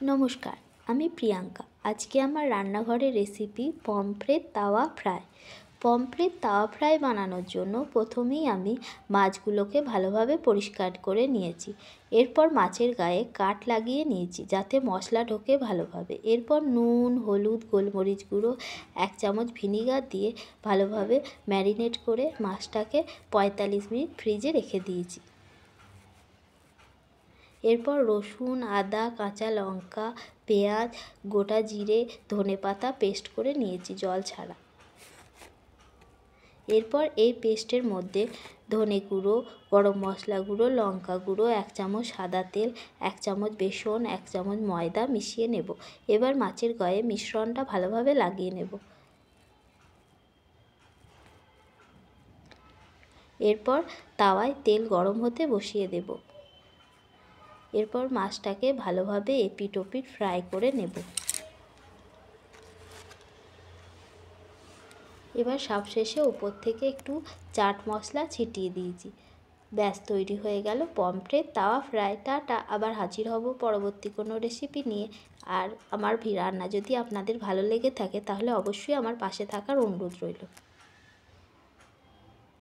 নমস্কার, আমি প্রিয়াঙ্কা। আজকে আমার রান্নাঘরের রেসিপি পমফ্রেট তাওয়া ফ্রাই। পমফ্রেট তাওয়া ফ্রাই বানানোর জন্য প্রথমেই আমি মাছগুলোকে ভালোভাবে পরিষ্কার করে নিয়েছি। এরপর মাছের গায়ে কাট লাগিয়ে নিয়েছি যাতে মশলা ঢোকে ভালোভাবে। এরপর নুন, হলুদ, গোলমরিচ গুঁড়ো, 1 চামচ ভিনিগার দিয়ে ভালোভাবে ম্যারিনেট করে মাছটাকে 45 মিনিট ফ্রিজে রেখে দিয়েছি। এরপর রসুন, আদা, কাঁচা লঙ্কা, পেঁয়াজ, গোটা জিরে, ধনেপাতা পেস্ট করে নিয়েছি জল ছাড়া। এরপর এই পেস্টের মধ্যে ধনে গুঁড়ো, গরম মশলা গুঁড়ো, লঙ্কা গুঁড়ো, 1 চামচ সাদা তেল, 1 চামচ বেসন, 1 চামচ ময়দা মিশিয়ে নেব। এবার মাছের গায়ে মিশ্রণটা ভালোভাবে লাগিয়ে নেব। এরপর তাওয়ায় তেল গরম হতে বসিয়ে দেব। এরপর মাছটাকে ভালোভাবে এপিট ওপিট ফ্রাই করে নেব। এবার সবশেষে উপর থেকে একটু চাট মশলা ছিটিয়ে দিয়েছি। ব্যাস, তৈরি হয়ে গেল পমফ্রেট তাওয়া ফ্রাই। টাটা, আবার হাজির হব পরবর্তী কোনো রেসিপি নিয়ে। আর আমার রান্না যদি আপনাদের ভালো লেগে থাকে তাহলে অবশ্যই আমার পাশে থাকার অনুরোধ রইল।